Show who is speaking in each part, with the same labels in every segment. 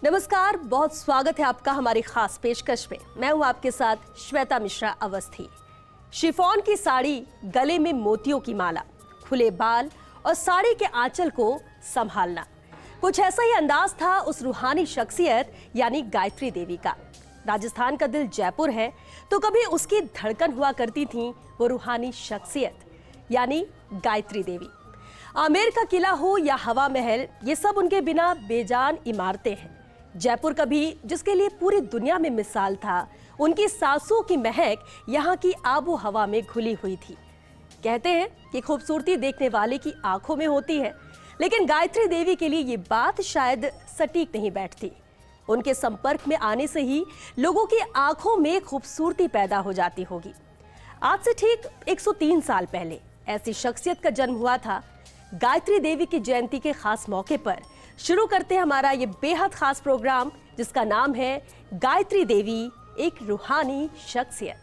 Speaker 1: नमस्कार, बहुत स्वागत है आपका हमारी खास पेशकश में। मैं हूं आपके साथ श्वेता मिश्रा अवस्थी। शिफॉन की साड़ी, गले में मोतियों की माला, खुले बाल और साड़ी के आंचल को संभालना, कुछ ऐसा ही अंदाज था उस रूहानी शख्सियत यानी गायत्री देवी का। राजस्थान का दिल जयपुर है तो कभी उसकी धड़कन हुआ करती थी वो रूहानी शख्सियत यानी गायत्री देवी। आमेर का किला हो या हवा महल, ये सब उनके बिना बेजान इमारतें हैं। जयपुर कभी जिसके लिए पूरी दुनिया में मिसाल था, उनकी सांसों की महक यहाँ की आबो हवा में घुली हुई थी। कहते हैं कि खूबसूरती देखने वाले की आंखों में होती है, लेकिन गायत्री देवी के लिए ये बात शायद सटीक नहीं बैठती। उनके संपर्क में आने से ही लोगों की आंखों में खूबसूरती पैदा हो जाती होगी। आज से ठीक 103 साल पहले ऐसी शख्सियत का जन्म हुआ था। गायत्री देवी की जयंती के खास मौके पर शुरू करते हैं हमारा ये बेहद खास प्रोग्राम, जिसका नाम है गायत्री देवी, एक रूहानी शख्सियत।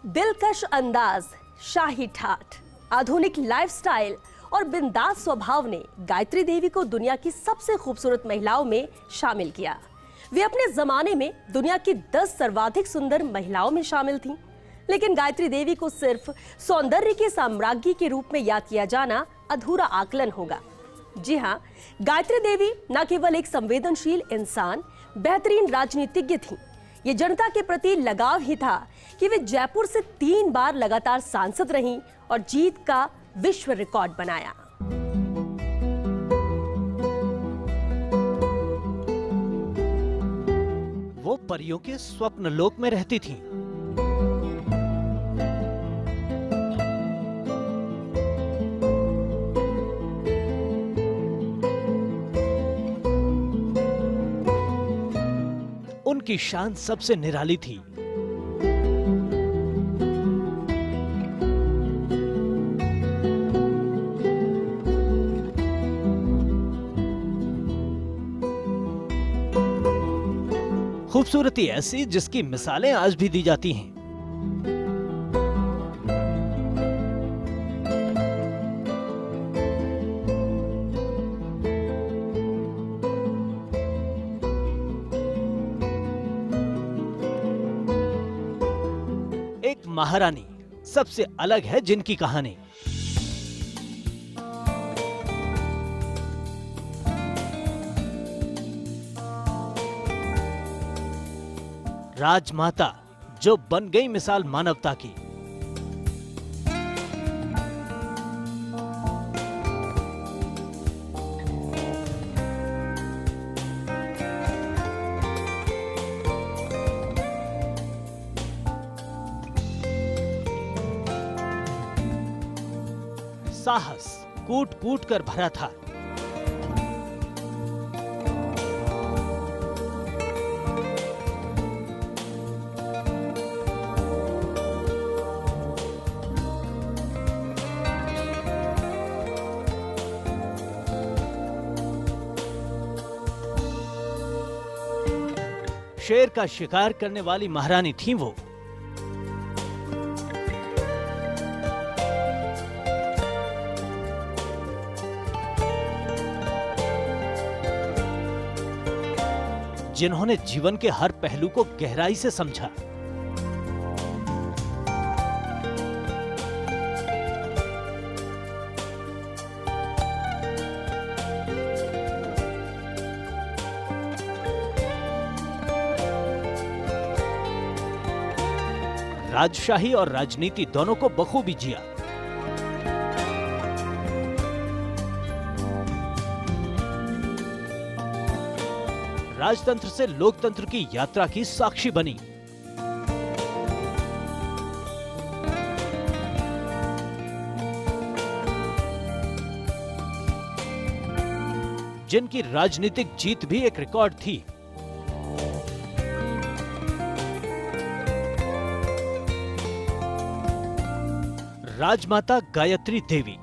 Speaker 1: दिलकश अंदाज, शाही ठाठ, आधुनिक लाइफस्टाइल और बिंदास स्वभाव ने गायत्री देवी को दुनिया की सबसे खूबसूरत महिलाओं में शामिल किया। वे अपने जमाने में दुनिया की 10 सर्वाधिक सुंदर महिलाओं में शामिल थीं, लेकिन गायत्री देवी को सिर्फ सौंदर्य के साम्राज्ञी के रूप में याद किया जाना अधूरा आकलन होगा। जी हाँ, गायत्री देवी न केवल एक संवेदनशील इंसान, बेहतरीन राजनीतिज्ञ थीं, ये जनता के प्रति लगाव ही था कि वे जयपुर से 3 बार लगातार सांसद रहीं और जीत का विश्व रिकॉर्ड बनाया।
Speaker 2: वो परियों के स्वप्न लोक में रहती थीं। उनकी शान सबसे निराली थी। खूबसूरती ऐसी जिसकी मिसालें आज भी दी जाती हैं। एक महारानी सबसे अलग है जिनकी कहानी। राजमाता जो बन गई मिसाल मानवता की। साहस कूट कूट कर भरा था। शेर का शिकार करने वाली महारानी थी वो। जिन्होंने जीवन के हर पहलू को गहराई से समझा। राजशाही और राजनीति दोनों को बखूबी जिया। राजतंत्र से लोकतंत्र की यात्रा की साक्षी बनी। जिनकी राजनीतिक जीत भी एक रिकॉर्ड थी। राजमाता गायत्री देवी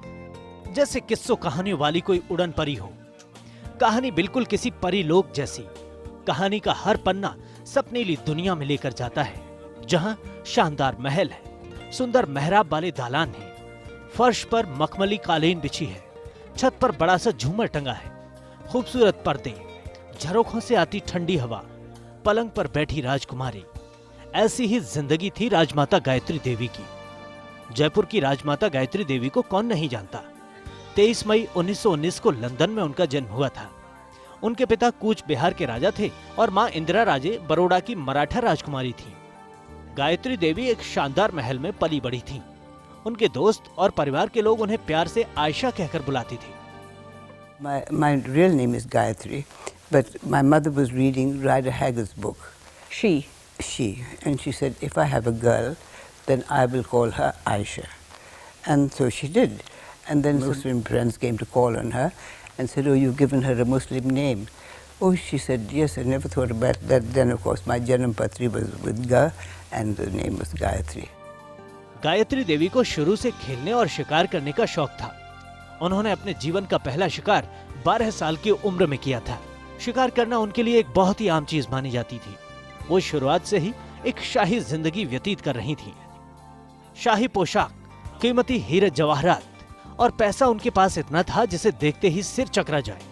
Speaker 2: जैसे किस्सों कहानियों वाली कोई उड़न परी हो। कहानी बिल्कुल किसी परी लोक जैसी, कहानी का हर पन्ना सपनीली दुनिया में लेकर जाता है, जहां शानदार महल है, सुंदर मेहराब वाले दालान है, फर्श पर मखमली कालीन बिछी है, छत पर बड़ा सा झूमर टंगा है, खूबसूरत पर्दे, झरोखों से आती ठंडी हवा, पलंग पर बैठी राजकुमारी। ऐसी ही जिंदगी थी राजमाता गायत्री देवी की। जयपुर की राजमाता गायत्री देवी को कौन नहीं जानता। 23 मई 1919 को लंदन में उनका जन्म हुआ था। उनके पिता कूच बिहार के राजा थे और मां इंदिरा राजे बड़ौदा की मराठा राजकुमारी थी। गायत्री देवी एक शानदार महल में पली बड़ी थी। उनके दोस्त और परिवार के लोग उन्हें प्यार से आयशा कहकर बुलाते थे।
Speaker 3: My real name is Gayatri, but my mother was reading Rider Haggard's book.
Speaker 4: She.
Speaker 3: And she said, if I have a girl, then I will call her Aisha. And so she did. And then Muslim friends came to call on her and said, oh, you've given her a Muslim name. Oh, she said, yes, I never thought about that. Then, of course, my Janam Patri was with Ga, and the name was Gayatri.
Speaker 2: Gayatri Devi को शुरू से खेलने और शिकार करने का शौक था। उन्होंने अपने जीवन का पहला शिकार 12 साल की उम्र में किया था। शिकार करना उनके लिए एक बहुत ही आम चीज मानी जाती थी। वो शुरुआत से ही एक शाही जिंदगी व्यतीत कर रही थी। शाही पोशाक, कीमती हीरे जवाहरात और पैसा उनके पास इतना था जिसे देखते ही सिर चकरा जाए।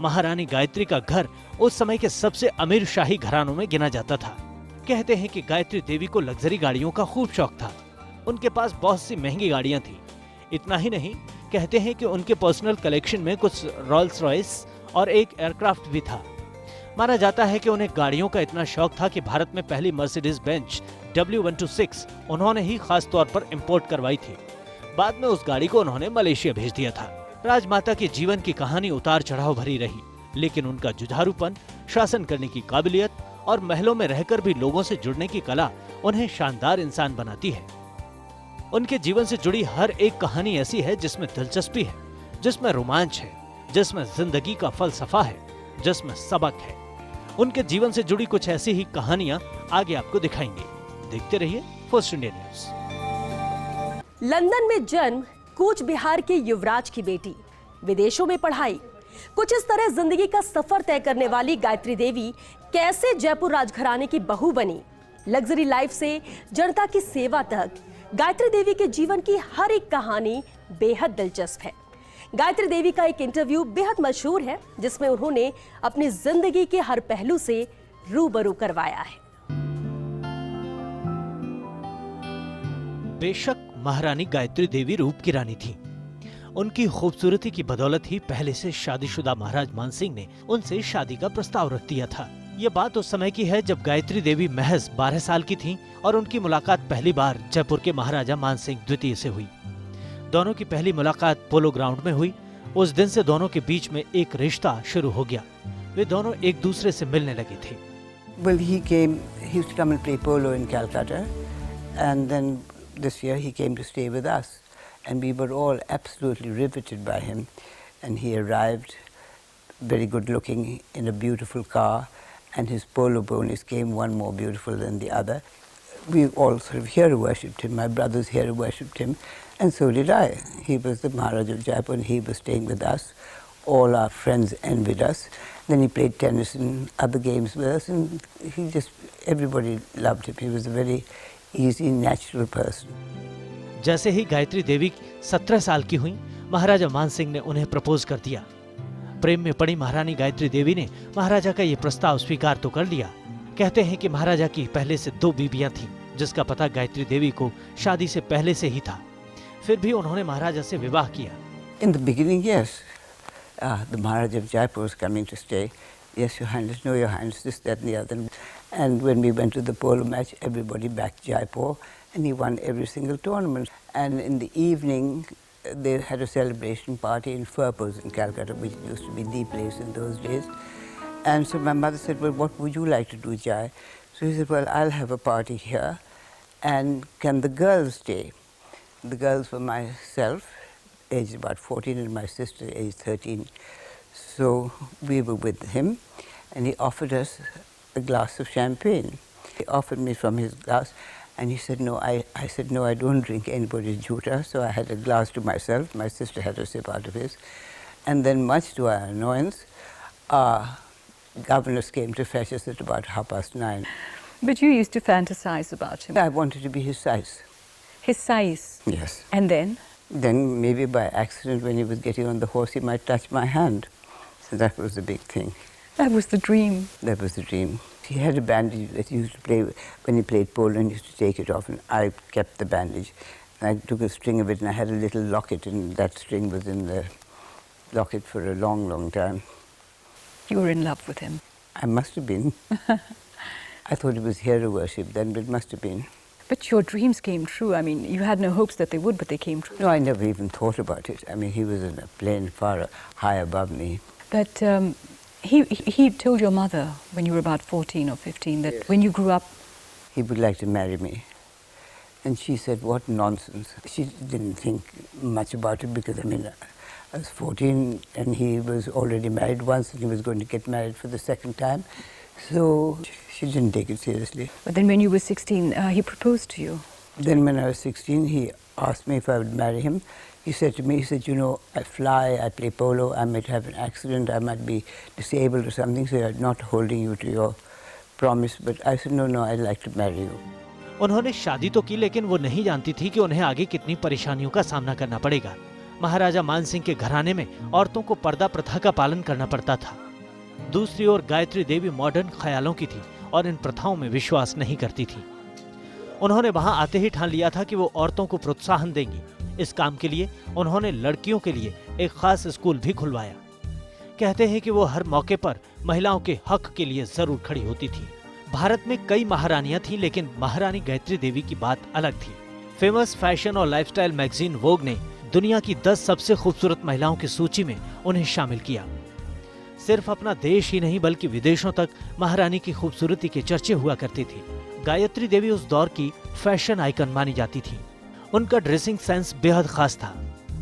Speaker 2: महारानी गायत्री का घर उस समय के सबसे अमीर शाही घरानों में गिना जाता था। कहते हैं कि गायत्री देवी को लग्जरी गाड़ियों का खूब शौक था। उनके पास बहुत सी महंगी गाड़ियां थी। इतना ही नहीं, कहते हैं कि उनके पर्सनल कलेक्शन में कुछ रोल्स रॉयस और एक एयरक्राफ्ट भी था। माना जाता है कि उन्हें गाड़ियों का इतना शौक था कि भारत में पहली मर्सिडीज बेंच W126 उन्होंने ही खास तौर पर इंपोर्ट करवाई थी। बाद में उस गाड़ी को उन्होंने मलेशिया भेज दिया था। राजमाता के जीवन की कहानी उतार चढ़ाव भरी रही, लेकिन उनका जुझारूपन, शासन करने की काबिलियत और महलों में रहकर भी लोगों से जुड़ने की कला उन्हें शानदार इंसान बनाती है। उनके जीवन से जुड़ी हर एक कहानी ऐसी है जिसमें दिलचस्पी है, जिसमें रोमांच है, जिसमें जिंदगी का फलसफा है, जिसमें सबक है। उनके जीवन से जुड़ी कुछ ऐसी ही कहानियां आगे आपको दिखाएंगे। देखते रहिए फर्स्ट इंडिया न्यूज।
Speaker 1: लंदन में जन्म, कूच बिहार के युवराज की बेटी, विदेशों में पढ़ाई, कुछ इस तरह जिंदगी का सफर तय करने वाली गायत्री देवी कैसे जयपुर राजघराने की बहू बनी। लग्जरी लाइफ से जनता की सेवा तक गायत्री देवी के जीवन की हर एक कहानी बेहद दिलचस्प है। गायत्री देवी का एक इंटरव्यू बेहद मशहूर है, जिसमें उन्होंने अपनी जिंदगी के हर पहलू से रूबरू करवाया है।
Speaker 2: बेशक महारानी गायत्री देवी रूप की रानी थी। उनकी खूबसूरती की बदौलत ही पहले से शादीशुदा महाराज मानसिंह ने उनसे शादी का प्रस्ताव रख दिया था। ये बात उस समय की है जब गायत्री देवी महज 12 साल की थीं और उनकी मुलाकात पहली बार जयपुर के महाराजा मानसिंह द्वितीय से हुई। दोनों की पहली मुलाकात पोलो ग्राउंड में हुई। उस दिन से दोनों के बीच में एक रिश्ता शुरू हो गया। वे दोनों एक दूसरे से मिलने लगे थे।
Speaker 3: Well, he used to come and play polo in Calcutta, and then this year he came to stay with us, and we were all absolutely riveted by him. And he arrived very good looking in a beautiful car, and his polo ponies came one more beautiful than the other. We all sort of hero worshipped him. My brothers hero worshipped him, and so did I. He was the Maharaj of Jaipur, and he was staying with us. All our friends envied us. Then he played tennis and other games with us, and everybody loved him. He was a very easy, natural person.
Speaker 2: जैसे ही गायत्री देवी 17 साल की हुई, महाराजा मानसिंह ने उन्हें propose कर दिया। प्रेम में पड़ी महारानी गायत्री देवी ने महाराजा का ये प्रस्ताव स्वीकार तो कर लिया। कहते हैं कि महाराजा की पहले से 2 बीबियां थीं, जिसका पता गायत्री देवी को शादी से पहले से ही था। फिर भी उन्होंने महाराजा से विवाह किया।
Speaker 3: In the beginning, yes. The Maharaj of Jaipur was coming to stay. Yes, Your Highness, no, Your Highness, this, that, and the other. And when we went to the polo match, everybody backed Jaipur, and he won every single tournament. And in the evening, they had a celebration party in Furpos in Calcutta, which used to be the place in those days. And so my mother said, well, what would you like to do, Jai? So he said, well, I'll have a party here, and can the girls stay? The girls were myself, aged about 14, and my sister, aged 13. So we were with him, and he offered us a glass of champagne. He offered me from his glass, and he said, no, I said, no, I don't drink anybody's juta. So I had a glass to myself. My sister had a sip out of his. And then, much to our annoyance, Governors came to fetch us at about 9:30.
Speaker 4: But you used to fantasize about him.
Speaker 3: I wanted to be his size.
Speaker 4: His size.
Speaker 3: Yes.
Speaker 4: And then?
Speaker 3: Then maybe by accident, when he was getting on the horse, he might touch my hand. So that was the big thing.
Speaker 4: That was the dream.
Speaker 3: That was the dream. He had a bandage that he used to play when he played polo, and he used to take it off, and I kept the bandage. And I took a string of it, and I had a little locket, and that string was in the locket for a long, long time.
Speaker 4: You were in love with him.
Speaker 3: I must have been. I thought it was hero worship then, but it must have been.
Speaker 4: But your dreams came true. I mean, you had no hopes that they would, but they came true.
Speaker 3: No, I never even thought about it. I mean, he was in a plane far high above me.
Speaker 4: But he told your mother when you were about 14 or 15 that
Speaker 3: Yes.
Speaker 4: when you grew up,
Speaker 3: He would like to marry me. And she said, what nonsense. She didn't think much about it because, I mean, I was 14 and he was already married once and he was going to get married for the second time. So she didn't take it seriously.
Speaker 4: but then when you were 16, he proposed to you.
Speaker 3: Then when I was 16, he asked me if I would marry him. He said to me, he said, you know, I fly, I play polo, I might have an accident, I might be disabled or something, so I'm not holding you to your promise. But I said, no, I'd like to marry you.
Speaker 2: उन्होंने शादी तो की, लेकिन वो नहीं जानती थी कि उन्हें आगे कितनी परेशानियों का सामना करना पड़ेगा। महाराजा मान सिंह के घराने में औरतों को पर्दा प्रथा का पालन करना पड़ता था। दूसरी ओर गायत्री देवी मॉडर्न ख्यालों की थी और इन प्रथाओं में विश्वास नहीं करती थी। उन्होंने वहां आते ही ठान लिया था कि वो औरतों को प्रोत्साहन देंगी। इस काम के लिए उन्होंने लड़कियों के लिए एक खास स्कूल भी खुलवाया। कहते हैं कि वो हर मौके पर महिलाओं के हक के लिए जरूर खड़ी होती थी। भारत में कई महारानियां थी, लेकिन महारानी गायत्री देवी की बात अलग थी। फेमस फैशन और लाइफस्टाइल मैगजीन वोग ने दुनिया की 10 सबसे खूबसूरत महिलाओं की सूची में उन्हें शामिल किया। सिर्फ अपना देश ही नहीं बल्कि विदेशों तक महारानी की खूबसूरती के चर्चे हुआ करते थे। गायत्री देवी उस दौर की फैशन आइकन मानी जाती थी। उनका ड्रेसिंग सेंस बेहद खास था।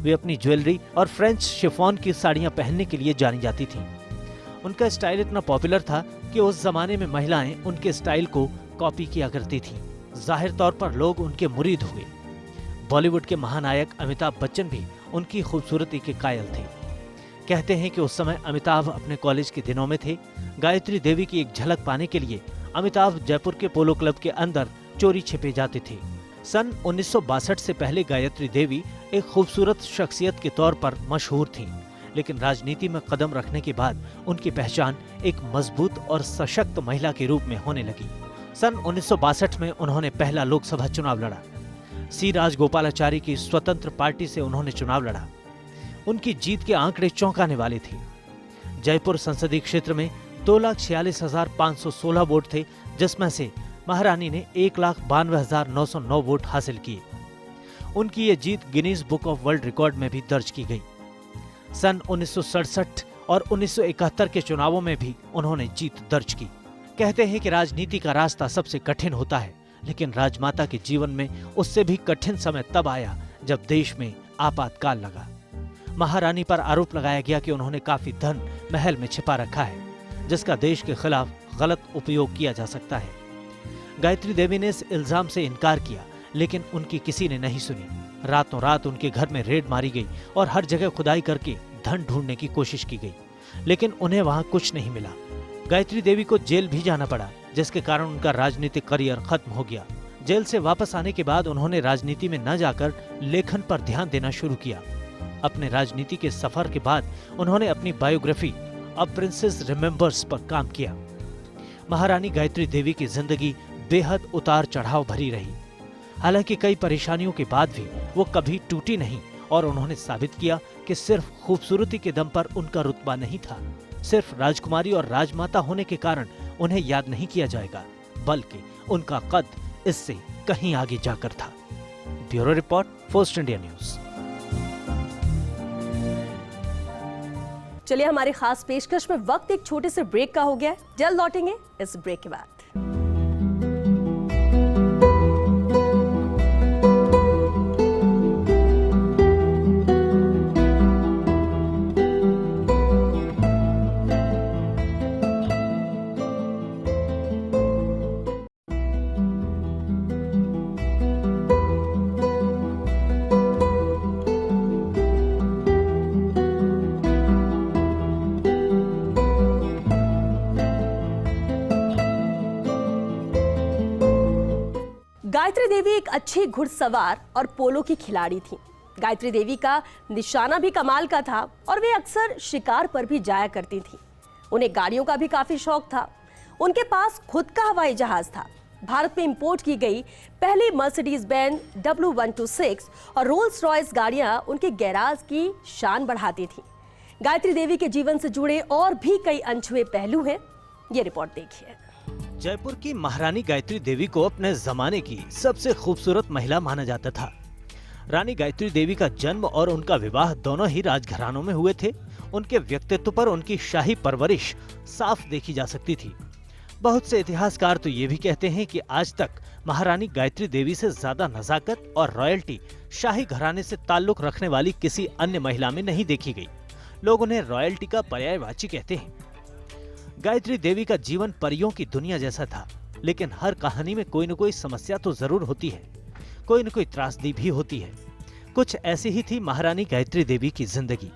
Speaker 2: वे अपनी ज्वेलरी और फ्रेंच शिफॉन की साड़ियां पहनने के लिए जानी जाती थीं। उनका स्टाइल इतना पॉपुलर था कि उस जमाने में महिलाएं उनके स्टाइल को कॉपी किया करती थीं। जाहिर तौर पर लोग उनके मुरीद हुए। बॉलीवुड के महानायक अमिताभ बच्चन भी उनकी खूबसूरती के कायल थे। कहते हैं कि उस समय अमिताभ अपने कॉलेज के दिनों में थे। गायत्री देवी की एक झलक पाने के लिए अमिताभ जयपुर के पोलो क्लब के अंदर चोरी छिपे जाते थे। सन 1962 से पहले गायत्री देवी एक खूबसूरत शख्सियत के तौर पर मशहूर थीं, लेकिन राजनीति में कदम रखने के बाद उनकी पहचान एक मजबूत और सशक्त महिला के रूप में होने लगी। सन 1962 में उन्होंने पहला लोकसभा चुनाव लड़ा। सी राजगोपालाचारी की स्वतंत्र पार्टी से उन्होंने चुनाव लड़ा। उनकी जीत के आंकड़े चौंकाने वाले थे। जयपुर संसदीय क्षेत्र में 2,46,516 वोट थे, जिसमें से महारानी ने 1,92,909 वोट हासिल किए। उनकी ये जीत Guinness book of world record में भी दर्ज की गई। सन 1967 और 1971 के चुनावों में भी उन्होंने जीत दर्ज की। कहते हैं कि राजनीति का रास्ता सबसे कठिन होता है, लेकिन राजमाता के जीवन में उससे भी कठिन समय तब आया जब देश में आपातकाल लगा। महारानी पर आरोप लगाया गया कि उन्होंने काफी धन महल में छिपा रखा है, जिसका देश के खिलाफ गलत उपयोग किया जा सकता है। गायत्री देवी ने इस इल्जाम से इनकार किया, लेकिन उनकी किसी ने नहीं सुनी। रातों रात उनके घर में रेड मारी गई और हर जगह खुदाई करके धन ढूंढने की कोशिश की गई, लेकिन उन्हें वहां कुछ नहीं मिला। गायत्री देवी को जेल भी जाना पड़ा, जिसके कारण उनका राजनीतिक करियर खत्म हो गया। जेल से वापस आने के बाद उन्होंने राजनीति में न जाकर लेखन पर ध्यान देना शुरू किया। अपने राजनीति के सफर के बाद उन्होंने अपनी बायोग्राफी अ प्रिंसेस रिमेम्बर्स पर काम किया। महारानी गायत्री देवी की जिंदगी बेहद उतार चढ़ाव भरी रही। हालांकि कई परेशानियों के बाद भी वो कभी टूटी नहीं और उन्होंने साबित किया कि सिर्फ खूबसूरती के दम पर उनका रुतबा नहीं था। सिर्फ राजकुमारी और राजमाता होने के कारण उन्हें याद नहीं किया जाएगा, बल्कि उनका कद इससे कहीं आगे जाकर था। Bureau report, first India news.
Speaker 1: चलिए, हमारी खास पेशकश में वक्त एक छोटे से ब्रेक का हो गया है। जल्द लौटेंगे इस ब्रेक के बाद। गायत्री देवी एक अच्छी घुड़सवार और पोलो की खिलाड़ी थी। गायत्री देवी का निशाना भी कमाल का था और वे अक्सर शिकार पर भी जाया करती थी। उन्हें गाड़ियों का भी काफी शौक था। उनके पास खुद का हवाई जहाज था। भारत में इंपोर्ट की गई पहली मर्सिडीज बेंज W126 और रोल्स रॉयस गाड़ियां उनके गैराज की शान बढ़ाती थी। गायत्री देवी के जीवन से जुड़े और भी कई अनछुए पहलू हैं, ये रिपोर्ट देखिए।
Speaker 2: जयपुर की महारानी गायत्री देवी को अपने जमाने की सबसे खूबसूरत महिला माना जाता था। रानी गायत्री देवी का जन्म और उनका विवाह दोनों ही राजघरानों में हुए थे। उनके व्यक्तित्व पर उनकी शाही परवरिश साफ देखी जा सकती थी। बहुत से इतिहासकार तो ये भी कहते हैं कि आज तक महारानी गायत्री देवी से ज्यादा नजाकत और रॉयल्टी शाही घराने से ताल्लुक रखने वाली किसी अन्य महिला में नहीं देखी गई। लोग उन्हें रॉयल्टी का पर्यायवाची कहते हैं। गायत्री देवी का जीवन परियों की दुनिया जैसा था, लेकिन हर कहानी में कोई न कोई समस्या तो जरूर होती है, कोई न कोई त्रासदी भी होती है। कुछ ऐसी ही थी महारानी गायत्री देवी की जिंदगी।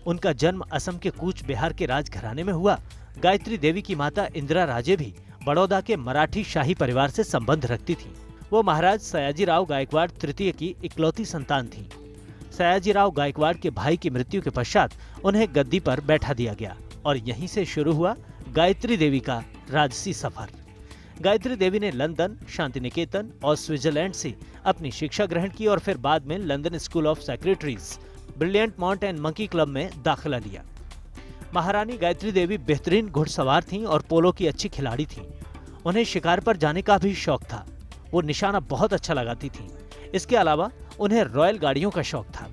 Speaker 2: उनका जन्म असम के कूच बिहार के राजघराने में हुआ। गायत्री देवी की माता इंदिरा राजे भी बड़ौदा के मराठी शाही परिवार से संबंध रखती थी। वो महाराज सयाजीराव गायकवाड़ तृतीय की इकलौती संतान थी। सयाजीराव गायकवाड़ के भाई की मृत्यु के पश्चात उन्हें गद्दी पर बैठा दिया गया और यहीं से शुरू हुआ गायत्री देवी का राजसी सफर। गायत्री देवी ने लंदन, शांति निकेतन और स्विट्जरलैंड से अपनी शिक्षा ग्रहण की और फिर बाद में London school of secretaries, brilliant mount and monkey club में दाखिला लिया। महारानी गायत्री देवी बेहतरीन घुड़सवार थीं और पोलो की अच्छी खिलाड़ी थीं। उन्हें शिकार पर जाने का भी शौक था। वो निशाना बहुत अच्छा लगाती थीं। इसके अलावा उन्हें रॉयल गाड़ियों का शौक था।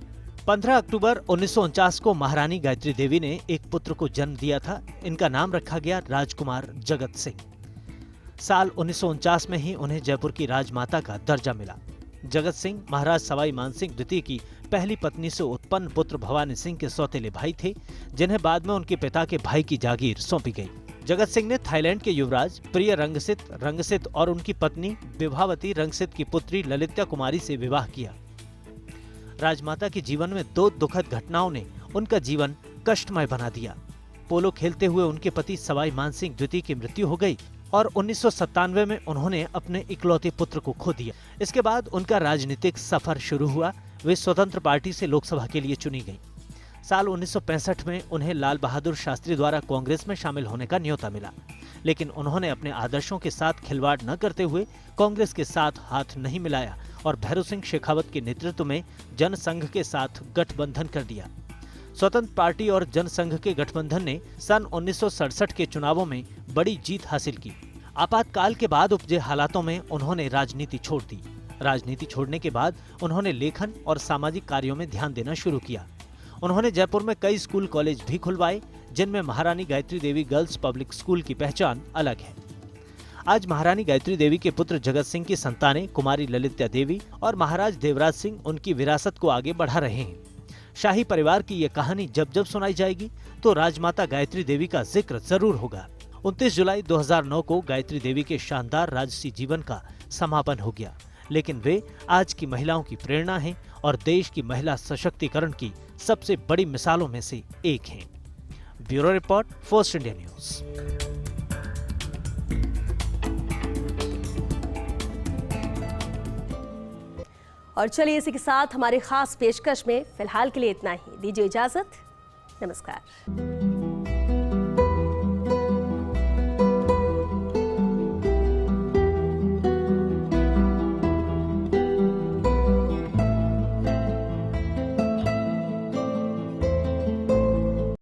Speaker 2: 15 अक्टूबर 1949 को महारानी गायत्री देवी ने एक पुत्र को जन्म दिया था। इनका नाम रखा गया राजकुमार जगत सिंह। साल 1949 में ही उन्हें जयपुर की राजमाता का दर्जा मिला। जगत सिंह महाराज सवाई मानसिंह द्वितीय की पहली पत्नी से उत्पन्न पुत्र भवानी सिंह के सौतेले भाई थे, जिन्हें बाद में उनके पिता के भाई की जागीर सौंपी गई। जगत सिंह ने थाईलैंड के युवराज प्रिय रंगसित और उनकी पत्नी विभावती रंगसित की पुत्री ललिता कुमारी से विवाह किया। राजमाता के जीवन में 2 दुखद घटनाओं ने उनका जीवन कष्टमय बना दिया। पोलो खेलते हुए उनके पति सवाई मानसिंह द्वितीय की मृत्यु हो गई और 1997 में उन्होंने अपने इकलौते पुत्र को खो दिया। इसके बाद उनका राजनीतिक सफर शुरू हुआ। वे स्वतंत्र पार्टी से लोकसभा के लिए चुनी गई। साल 1965 में उन्हें लाल बहादुर शास्त्री द्वारा कांग्रेस में शामिल होने का न्योता मिला, लेकिन उन्होंने अपने आदर्शों के साथ खिलवाड़ न करते हुए कांग्रेस के साथ हाथ नहीं मिलाया और भैरों सिंह शेखावत के नेतृत्व में जनसंघ के साथ गठबंधन कर दिया। स्वतंत्र पार्टी और जनसंघ के गठबंधन ने सन 1967 के चुनावों में बड़ी जीत हासिल की। आपातकाल के बाद उपजे हालातों में उन्होंने राजनीति छोड़ दी। राजनीति छोड़ने के बाद उन्होंने लेखन और सामाजिक कार्यों में ध्यान देना शुरू किया। उन्होंने जयपुर में कई स्कूल कॉलेज भी खुलवाए, जिनमें महारानी Gayatri Devi girls public school की पहचान अलग है। आज महारानी गायत्री देवी के पुत्र जगत सिंह की संतानें कुमारी ललिता देवी और महाराज देवराज सिंह उनकी विरासत को आगे बढ़ा रहे हैं। शाही परिवार की ये कहानी जब जब सुनाई जाएगी तो राजमाता गायत्री देवी का जिक्र जरूर होगा। 29 जुलाई 2009 को गायत्री देवी के शानदार राजसी जीवन का समापन हो गया, लेकिन वे आज की महिलाओं की प्रेरणा हैं और देश की महिला सशक्तिकरण की सबसे बड़ी मिसालों में से एक हैं। Bureau report, first India news.
Speaker 1: और चलिए इसी के साथ हमारे खास पेशकश में फिलहाल के लिए इतना ही। दीजिए इजाजत। नमस्कार।